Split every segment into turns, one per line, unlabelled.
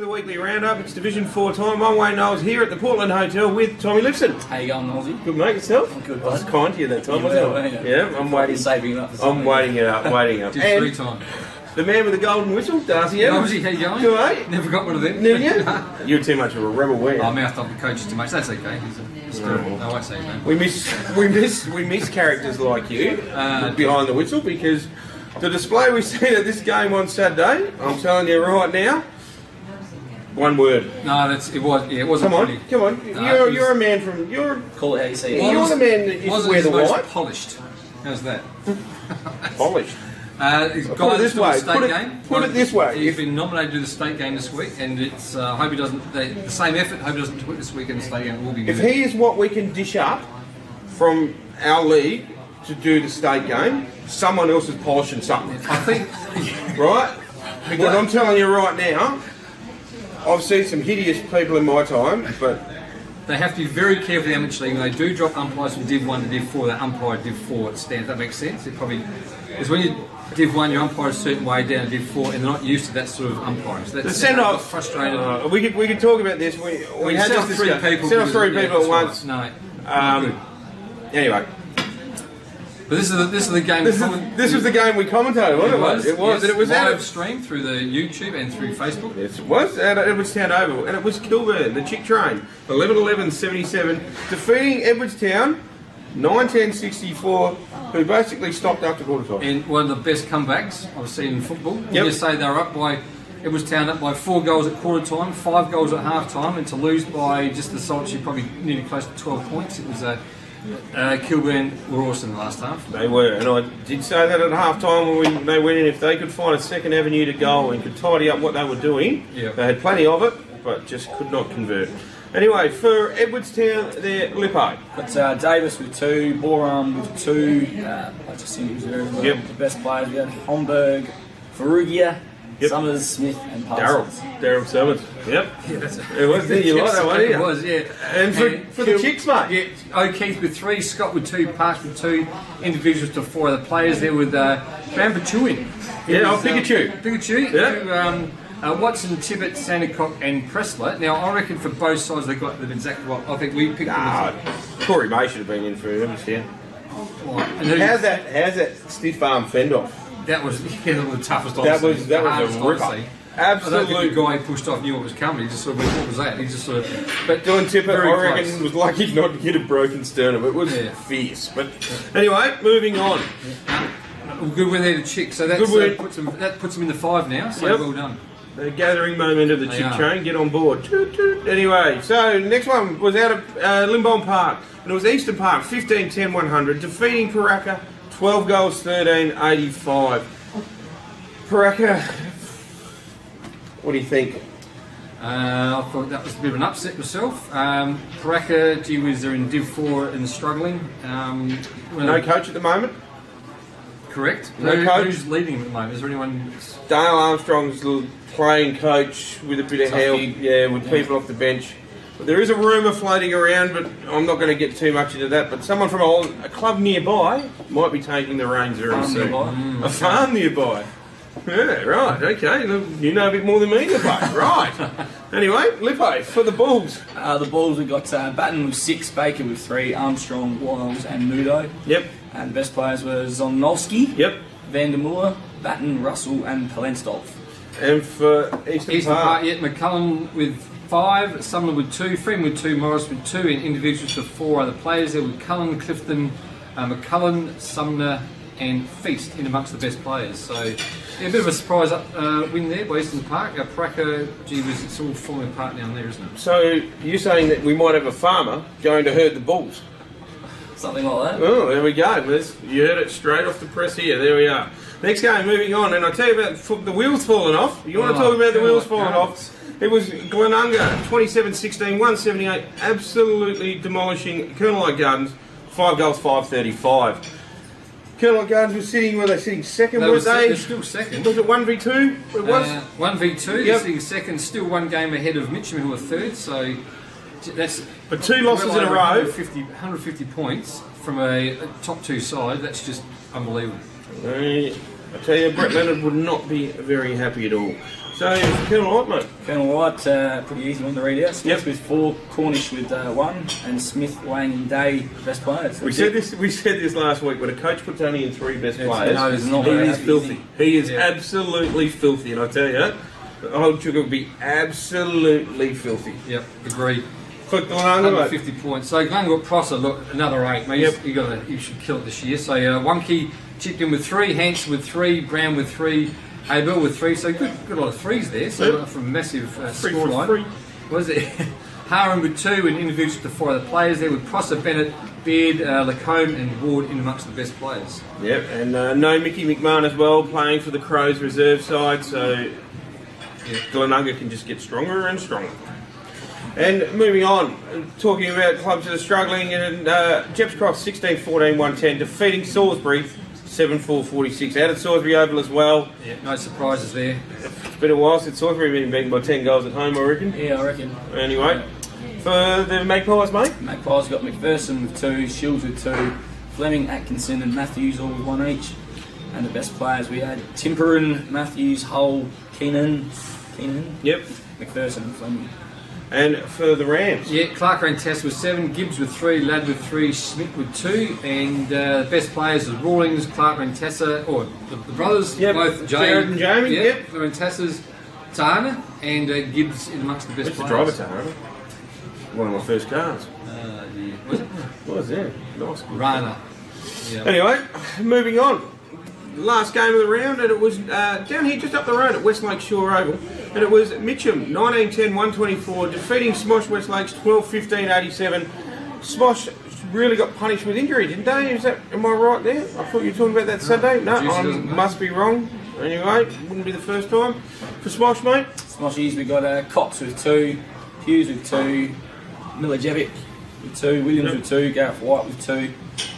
with a weekly roundup. It's Division 4 time. I'm Wayne Knowles here at the Portland Hotel with Tommy Lipson.
How you going, Knowlesy?
Good, mate. Yourself?
I'm good,
I was
bud.
kind to you that time, wasn't I? Yeah, I'm waiting.
Saving up.
I'm waiting it up, waiting up.
Just free time.
The man with the golden whistle, Darcy.
Knowlesy, how you going?
Good, mate.
Never got one of them.
Didn't you? You're too much of a rebel, weren't you?
I mouthed off the coaches too much. That's okay. I won't say his name.
We miss characters like you behind the whistle, because the display we seen at this game on Saturday, I'm telling you right now, one word.
No, it wasn't.
Come on.
No,
you're a man from
Call it how you see it.
You're the man that used to wear the white.
Polished. How's that?
Polished.
Put it this way.
Put it this way.
He's been nominated to do the state game this week, and it's hope he doesn't. The same effort. Hope he doesn't do it this week in the state game. It will be.
If he is what we can dish up from our league to do the state game, someone else is polishing something.
I think.
Right? Because I'm telling you right now, I've seen some hideous people in my time, but
They have to be very careful in the amateur league. When they do drop umpires from Div 1 to Div 4, they umpire Div 4 at stand. That makes sense. It probably is when you Div 1, you umpire a certain way down to Div 4, and they're not used to that sort of umpiring. So that's frustrated.
We could talk about this. We had
sent
this
off 3 people.
Sent off 3 people at once.
No. Good.
Anyway.
But this is the game.
This was the game we commentated, wasn't it? It was.
Yes,
And it was
live stream through the YouTube and through Facebook.
Yes, it was at Edwardstown Oval, and it was Kilburn, the Chick Train, 11-11-77, defeating Edwardstown 9-10-64, who basically stopped after quarter time.
And one of the best comebacks I've seen in football.
Yep.
You say they were up by Edwardstown up by 4 goals at quarter time, 5 goals at half time, and to lose by just the solitary, probably nearly close to 12 points. It was Kilburn were awesome the last half.
They were, and I did say that at half time when they went in, if they could find a second avenue to goal and could tidy up what they were doing,
Yep.
They had plenty of it, but just could not convert. Anyway, for Edwardstown, they're Lippo.
Got Davis with 2, Borum with 2. I just think it was very well.
Yep.
The best players we had: Homburg, Farugia,
Yep.
Summers, Smith, and Parsons.
Daryl Summers. Yep.
Yeah, that's
It was, didn't you like that one, didn't
It
you?
was, yeah.
And for the Chicks, mate.
Yeah, O'Keefe with 3, Scott with 2, Parks with 2, individuals to 4 other players there with Van Pachuin.
Yeah, Pikachu.
Pikachu.
Yeah.
Watson, Tibbet, Sandercock and Pressler. Now, I reckon for both sides they got them exactly what I think we picked them.
Corey May should have been in for Edwardstown.
And
How's that stiff arm fend off?
that was the toughest I've
That
seen.
was
The
a
hardest I've
ripper.
seen. I don't
Absolutely.
think the guy who pushed off knew what was coming. He just sort of went, what was that? He just sort of... But
Dylan Tippett,
very
I reckon,
close.
was lucky not to get a broken sternum. It was
Yeah.
fierce. But anyway, moving on.
Good win there to Chick. So that's,
Good win.
puts them in the 5 now. So
Yep.
well done.
The gathering moment of the
They
Chick
are.
Train. Get on board. Toot, toot. Anyway, so next one was out of Limbone Park. And it was Eastern Park, 15-10-100, defeating Paraka, 12 goals, 13-85. Paraka, what do you think?
I thought that was a bit of an upset myself. Paraka, gee whiz, they're in Div 4 and struggling.
No coach at the moment.
Correct.
No coach.
Who's leading them at the moment? Is there anyone?
Dale Armstrong's the playing coach with a bit of help, with people off the bench. But there is a rumour floating around, but I'm not going to get too much into that. But someone from a club nearby might be taking the reins very soon. A farm nearby. Yeah, right, okay. Look, you know a bit more than me, Lippo. Right. Anyway, Lippo, for the Bulls.
The Bulls, we got Batten with 6, Baker with 3, Armstrong, Wiles, and Mudo.
Yep.
And the best players were Zonnowski,
Yep.
Van der Moor, Batten, Russell, and Palenstolf.
And for Eastern Park.
Yeah, McCullum with 5, Sumner with 2, Freeman with 2, Morris with 2, and individuals to 4 other players there with Cullen, Clifton, McCullum, Sumner, and Feast in amongst the best players. So, yeah, a bit of a surprise win there by Eastern Park. Paraka, gee whiz, it's all falling apart down there, isn't it?
So you're saying that we might have a farmer going to herd the Bulls?
Something like that.
Oh, there we go. You heard it straight off the press here. There we are. Next game, moving on. And I tell you about the wheels falling off. You want to talk about the wheels falling off? It was Glenunga, 27-16, 178, absolutely demolishing Colonel Light Gardens, 5 goals, 535. Colonel Light Gardens was sitting, were they sitting second, weren't they?
They're still second.
Was it 1v2? It was?
1v2,
Yep.
they're sitting second, still 1 game ahead of Mitcham, who are 3rd, so that's...
But 2 losses
well
in a
over
row.
150 points from a top 2 side, that's just unbelievable.
I tell you, Brett Leonard would not be very happy at all. So, Colonel White, mate.
Colonel White, pretty easy one to read out. Smith
Yep.
with 4, Cornish with 1, and Smith, Wang, and Day best players.
We said this last week. When a coach puts only in 3 best players,
no, it's not
he
very
is
happy,
filthy. He is
Yeah.
absolutely filthy, and I tell you, the old sugar would be absolutely filthy.
Yep, agreed.
Click the Glennanga, mate.
150 points. So Glennanga Prosser, look, another 8, mate.
Yep.
You should kill it this year. So Wonky chipped in with 3, Hanks with 3, Brown with 3, Abel with 3. So good lot of 3s there. So
Yep.
from a massive
3 for
scoreline.
free.
What is it? Harren with 2 and individuals to 4 other players there with Prosser, Bennett, Beard, Lacombe and Ward in amongst the best players.
Yep, and no Mickey McMahon as well, playing for the Crows reserve side, so Glennanga can just get stronger and stronger. And moving on, talking about clubs that are struggling, and Jeps Cross 16-14-110, defeating Salisbury 7-4-46. Out at Salisbury Oval as well.
Yeah, no surprises there.
It's been a while since Salisbury been beaten by 10 goals at home, I reckon.
Yeah, I reckon.
Anyway, for the Magpies, mate.
Magpies got McPherson with 2, Shields with 2, Fleming, Atkinson and Matthews all with 1 each. And the best players we had Timperin, Matthews, Hull, Keenan,
Yep.
McPherson and Fleming.
And for the Rams.
Yeah, Clark and Tess with 7, Gibbs with 3, Ladd with 3, Schmidt with 2, and the best players are Rawlings, Clark and Tessa, or the brothers,
Yep.
both
Jared and Jamie, yep.
and Tessa's Tahana, and Gibbs in amongst the best
That's the
players.
driver, Tahana. One of my first cars.
Yeah. Was it?
Was, yeah. Nice.
Rana. Yeah.
Anyway, moving on. Last game of the round, and it was down here just up the road at Westlake Shore Oval, and it was Mitcham 19-10-124 defeating Smosh Westlakes 12-15-87. Smosh really got punished with injury, didn't they? Am I right there? I thought you were talking about that Saturday. No,
Juicy
I
doesn't know.
must be wrong. Anyway, wouldn't be the first time for Smosh, mate.
Smoshies, we got Cox with 2, Hughes with 2, Milijevic with 2, Williams with 2, Gareth White with 2,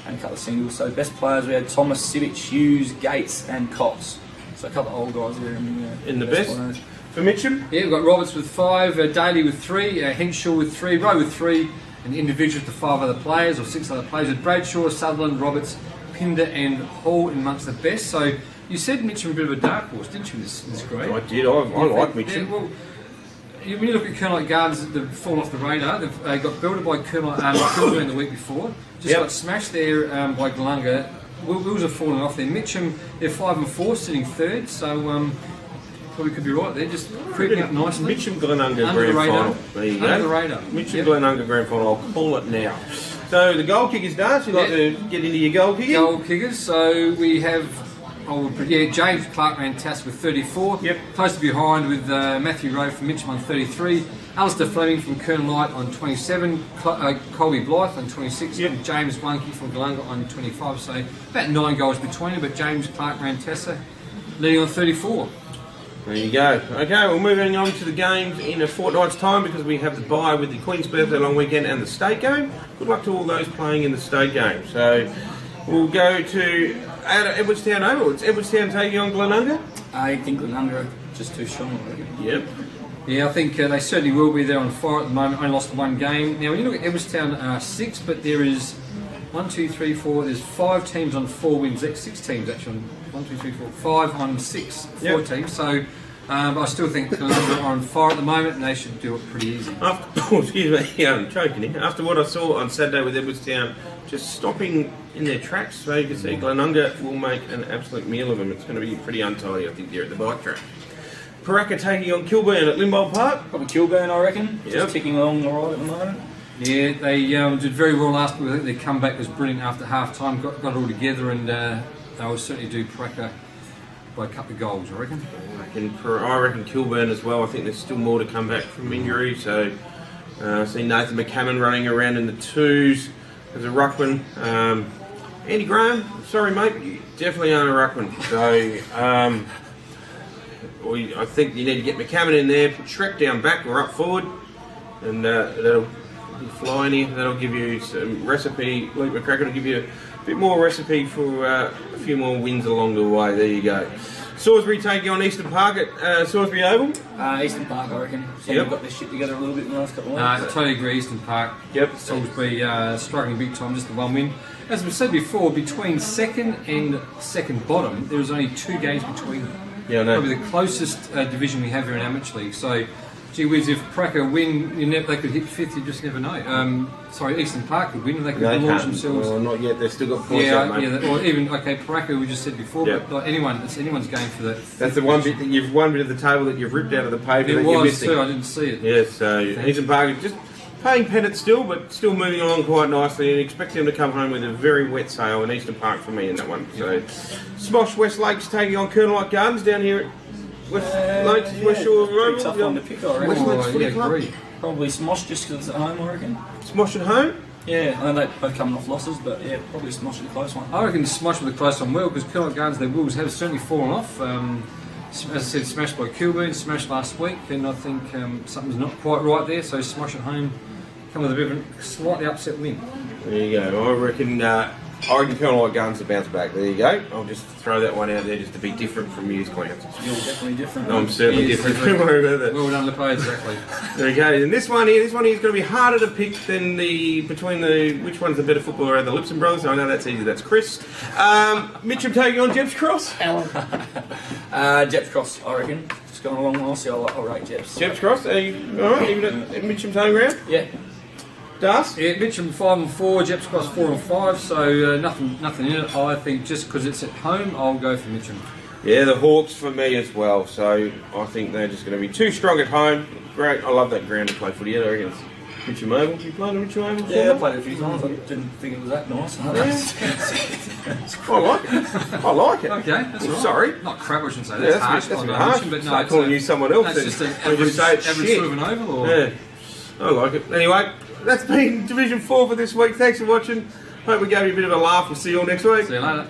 and a couple of singles. So best players we had Thomas, Sivic, Hughes, Gates, and Cox. So a couple of old guys there
In the best.
players.
For Mitcham.
Yeah, we've got Roberts with 5, Daly with 3, Henshaw with 3, Rowe with 3, and individual to 5 other players, or 6 other players, with Bradshaw, Sutherland, Roberts, Pinder, and Hall in amongst the best. So you said Mitcham a bit of a dark horse, didn't you, in this grade?
I did. I like Mitcham.
Yeah, well, when you look at Colonel Gardens, they've fallen off the radar. They've got built by Colonel Kilburn the week before. Just got smashed there by Glennanga. Wills are falling off there. Mitcham, they're 5 and 4, sitting 3rd. So probably could be right there. Just creeping up nicely.
Mitcham Glennanga
Under the
grand
radar.
final. There you
Under
go.
the radar.
Mitcham
Yep.
Glennanga grand final. I'll call it now. So the goal kickers, Darcy, you like to get into your goal kicking?
Goal kickers. So we have, James Clark ran Tass with 34.
Yep.
Close to behind with Matthew Rowe from Mitcham on 33. Alistair Fleming from Colonel Light on 27. Colby Blythe on 26.
Yep.
And James Blunky from Glennanga on 25. So about 9 goals between them. But James Clark ran Tessa leading on 34.
There you go. Okay, we're moving on to the games in a fortnight's time because we have the bye with the Queen's Birthday long weekend and the state game. Good luck to all those playing in the state game. So we'll go to Edwardstown Oval. It's Edwardstown taking on Glennanga.
I think Glennanga are just too strong. I reckon.
Yep.
Yeah, I think they certainly will be there on fire at the moment. Only lost 1 game. Now, when you look at Edwardstown, 6, but there is 1, 2, 3, 4. There's 5 teams on 4 wins. That's 6 teams actually. 1, 2, 3, 4, 5 on 6, 4 teams. So I still think Glennanga are on fire at the moment, and they should do it pretty easy.
Excuse me, I'm choking here. After what I saw on Saturday with Edwardstown, just stopping in their tracks, so you can see Glennanga will make an absolute meal of them. It's going to be pretty untidy, I think, here at the bike track. Paraka taking on Kilburn at Limbold Park.
Probably Kilburn, I reckon.
Yep.
Just ticking along all right at the moment.
Yeah, they did very well last week. I think their comeback was brilliant after half time, got it all together, and they will certainly do Paraka by a couple of goals, I reckon.
I reckon Kilburn as well. I think there's still more to come back from injury. So I see Nathan McCammon running around in the 2s as a ruckman. Andy Graham, sorry mate, but you definitely aren't a ruckman. So I think you need to get McCammon in there, put Shrek down back or up forward, and that'll be flying here. That'll give you some recipe. Luke McCracken will give you a bit more recipe for a few more wins along the way. There you go. Salisbury taking on Eastern Park at Salisbury Oval.
Eastern Park, I reckon. So
Yep.
they've got their shit together a little bit in the last couple of weeks.
Totally agree, Eastern Park.
Yep.
Salisbury struggling big time, just the 1 win. As we said before, between second and second bottom, there is only 2 games between them.
Yeah, I know.
Probably the closest division we have here in Amateur League. So, gee whiz, if Pracker win, they could hit 5th, you just never know. Sorry, Eastern Park could win, they could launch themselves.
Well, not yet, they've still got points out, mate.
Or even, Pracker, we just said before,
Yep.
but like it's anyone's game for that.
That's the one bit of the table that you've ripped out of the paper that
It
you're
was
missing.
too, I didn't see it.
Yes, so Eastern Park is just paying pennant still, but still moving along quite nicely, and expect them to come home with a very wet sail in Eastern Park for me in that one. So, Smosh West Lakes taking on Colonelite Gardens down here at West Lakes, West Shore Road.
Pretty tough one to pick, I reckon.
West Lakes Footy
yeah,
Club.
agree.
Probably Smosh just because it's at home, I reckon.
Smosh at home.
Yeah, I know they're both coming off losses, but yeah, probably Smosh is a close one.
I reckon Smosh with a close one well, because Colonelite Gardens, their Wolves have certainly fallen off. As I said, smashed by Kilburn, smashed last week, and I think something's not quite right there, so Smosh at home come with a bit of a slightly upset win.
There you go. I reckon Colonelite Gardens to bounce back. There you go. I'll just throw that one out there just to be different from you, Clowns.
You're definitely different.
I'm certainly
He is
different.
different.
Don't worry about that.
Well done, Lippo, exactly.
There you go. And this one here is going to be harder to pick than which one's the better footballer, the Lipson brothers. I know that's easy. That's Chris. Mitcham taking on Jeps Cross.
Jeps Cross, I reckon. Just going along nicely. I'll rate Jeps.
Jeps Cross. Are you all right? Even at Mitcham's home ground.
Yeah.
Darcy?
Yeah, Mitcham 5-4, Jeps Cross 4-5, so nothing in it. I think just because it's at home, I'll go for Mitcham.
Yeah, the Hawks for me as well. So I think they're just going to be too strong at home. Great. I love that ground to play footy at. I reckon it's Mitcham Oval. You played at Mitcham Oval?
Yeah, I played it a few times. I didn't think it was that nice.
I like it. I like it.
Okay, that's all right.
Sorry.
Not crap, I shouldn't say.
Yeah,
That's harsh.
that's
I
a bit
know
harsh.
Mitcham, but no,
Start
it's
calling you someone else.
that's just an
and
average,
say it's
average
shit.
sort of an oval, or?
Yeah, I like it. Anyway, that's been Division 4 for this week. Thanks for watching. Hope we gave you a bit of a laugh. We'll see you all next week.
See you later.